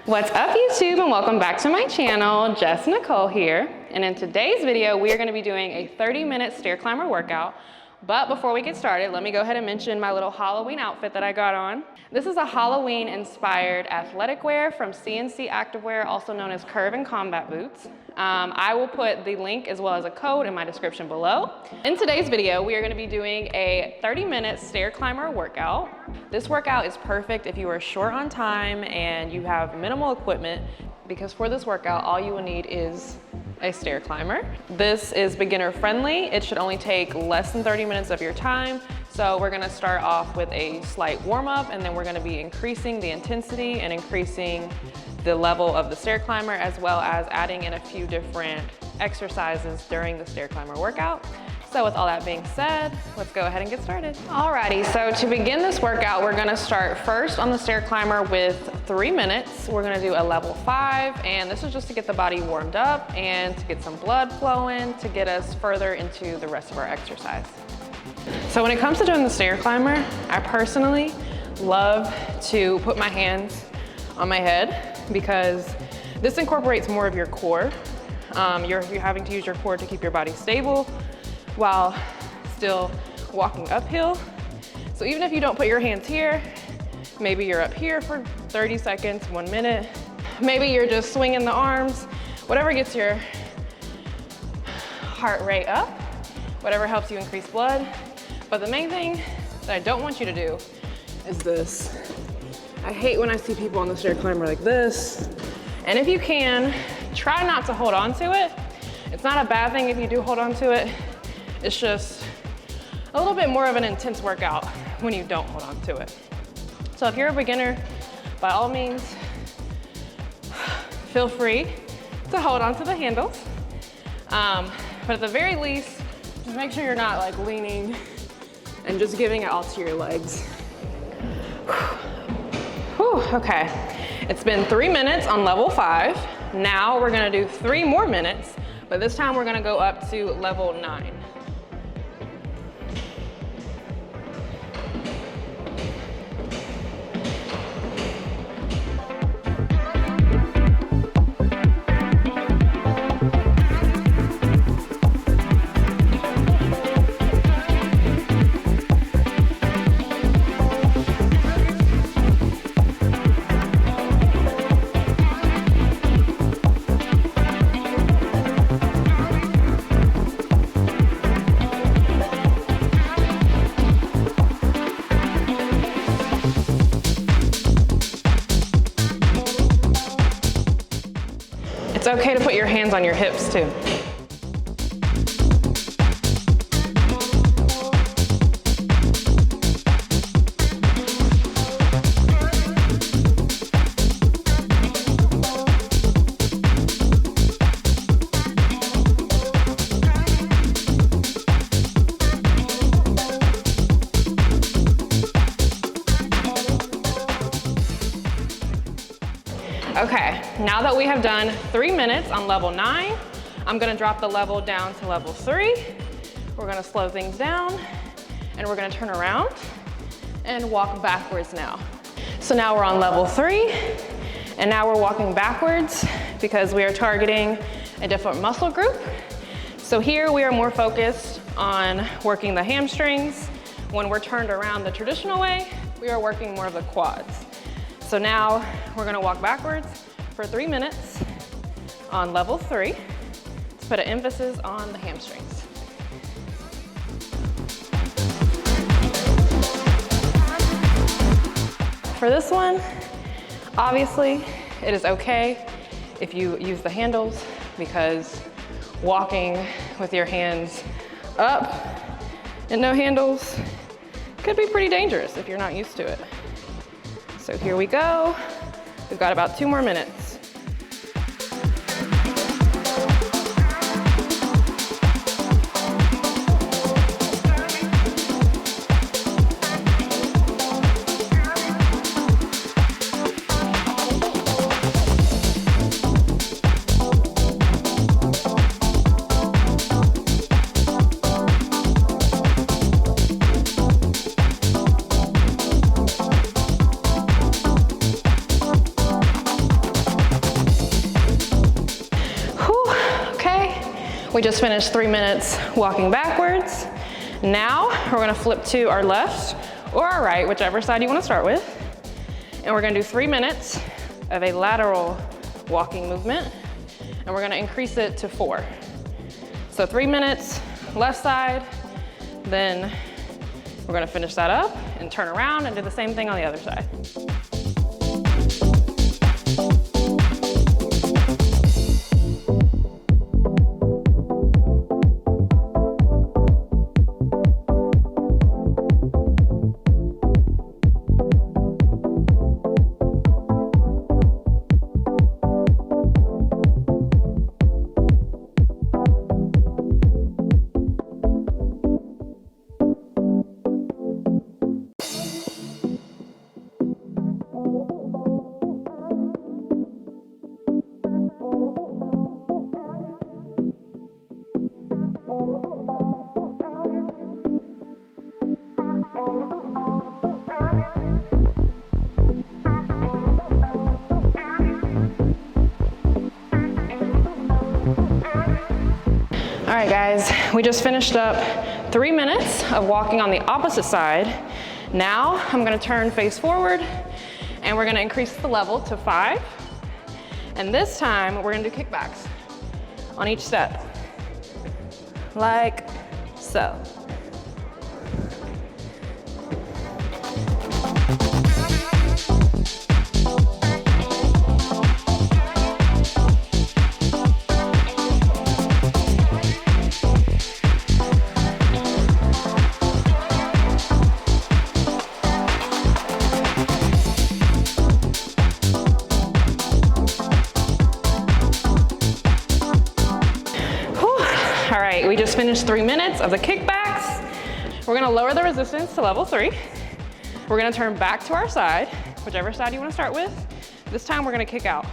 What's up YouTube, and welcome back to my channel. Jess and Nichole here. And in today's video, we are gonna be doing a 30-minute stair climber workout. But before we get started, let me go ahead and mention my little Halloween outfit that I got on. This is a Halloween-inspired athletic wear from CNC Activewear, also known as Curve and Combat Boots. I will put the link as well as a code in my description below. In today's video, we are gonna be doing a 30-minute stair climber workout. This workout is perfect if you are short on time and you have minimal equipment, because for this workout, all you will need is a stair climber. This is beginner friendly. It should only take less than 30 minutes of your time. So we're gonna start off with a slight warm up, and then we're gonna be increasing the intensity and increasing the level of the stair climber, as well as adding in a few different exercises during the stair climber workout. So with all that being said, let's go ahead and get started. Alrighty, so to begin this workout, we're gonna start first on the stair climber with 3 minutes. We're gonna do a level 5, and this is just to get the body warmed up and to get some blood flowing to get us further into the rest of our exercise. So when it comes to doing the stair climber, I personally love to put my hands on my head because this incorporates more of your core. You're having to use your core to keep your body stable while still walking uphill. So even if you don't put your hands here, maybe you're up here for 30 seconds, 1 minute, maybe you're just swinging the arms, whatever gets your heart rate up, whatever helps you increase blood. But the main thing that I don't want you to do is this. I hate when I see people on the stair climber like this. And if you can, try not to hold on to it. It's not a bad thing if you do hold on to it. It's just a little bit more of an intense workout when you don't hold on to it. So if you're a beginner, by all means, feel free to hold on to the handles. But at the very least, just make sure you're not like leaning and just giving it all to your legs. Whew, okay, it's been 3 minutes on level 5. Now we're gonna do 3 more minutes, but this time we're gonna go up to level 9. It's okay to put your hands on your hips too. Okay, now that we have done 3 minutes on level 9, I'm gonna drop the level down to level 3. We're gonna slow things down, and we're gonna turn around and walk backwards now. So now we're on level 3, and now we're walking backwards because we are targeting a different muscle group. So here we are more focused on working the hamstrings. When we're turned around the traditional way, we are working more of the quads. So now we're gonna walk backwards for 3 minutes on level 3 to put an emphasis on the hamstrings. For this one, obviously, it is okay if you use the handles, because walking with your hands up and no handles could be pretty dangerous if you're not used to it. So here we go. We've got about 2 more minutes. We just finished 3 minutes walking backwards. Now we're gonna flip to our left or our right, whichever side you wanna start with. And we're gonna do 3 minutes of a lateral walking movement. And we're gonna increase it to 4. So 3 minutes, left side, then we're gonna finish that up and turn around and do the same thing on the other side. All right, guys, we just finished up 3 minutes of walking on the opposite side. Now I'm gonna turn face forward and we're gonna increase the level to 5. And this time we're gonna do kickbacks on each step, like so. All right, we just finished 3 minutes of the kickbacks. We're gonna lower the resistance to level 3. We're gonna turn back to our side, whichever side you wanna start with. This time we're gonna kick out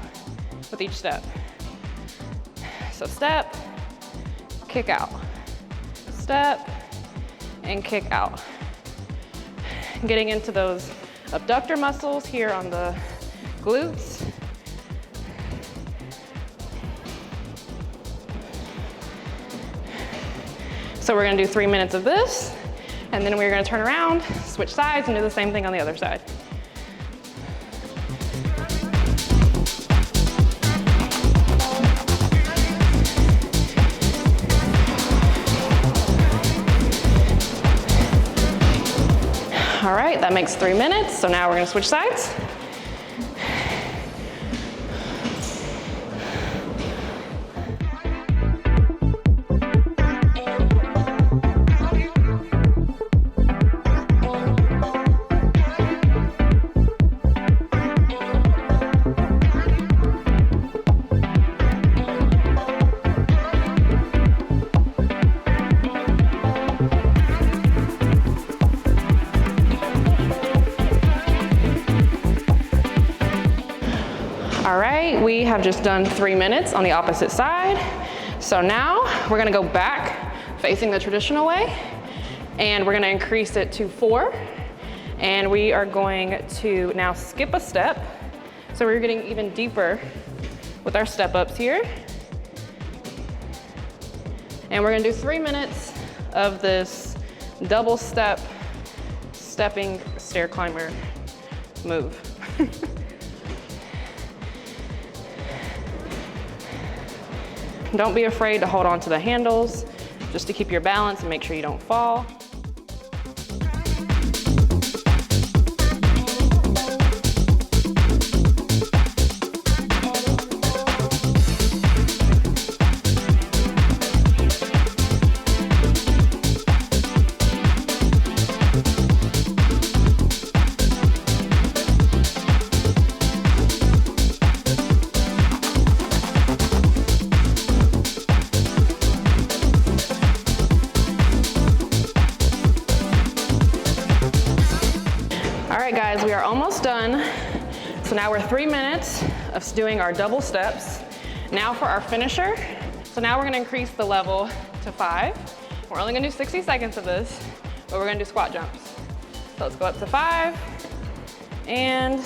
with each step. So step, kick out, step, and kick out. Getting into those abductor muscles here on the glutes. So we're gonna do 3 minutes of this, and then we're gonna turn around, switch sides, and do the same thing on the other side. All right, that makes 3 minutes, so now we're gonna switch sides. All right, we have just done 3 minutes on the opposite side. So now we're gonna go back facing the traditional way, and we're gonna increase it to 4. And we are going to now skip a step. So we're getting even deeper with our step ups here. And we're gonna do 3 minutes of this double step, stepping stair climber move. Don't be afraid to hold on to the handles just to keep your balance and make sure you don't fall. All right, guys, we are almost done. So now we're 3 minutes of doing our double steps. Now for our finisher. So now we're gonna increase the level to 5. We're only gonna do 60 seconds of this, but we're gonna do squat jumps. So let's go up to 5, and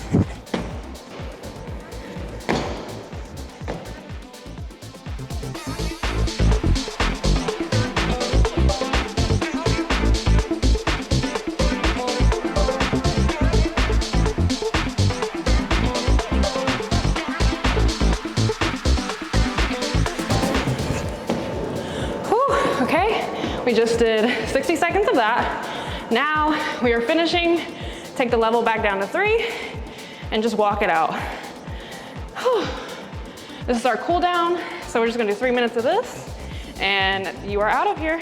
just did 60 seconds of that. Now we are finishing. Take the level back down to 3 and just walk it out. Whew. This is our cool down. So we're just gonna do 3 minutes of this and you are out of here.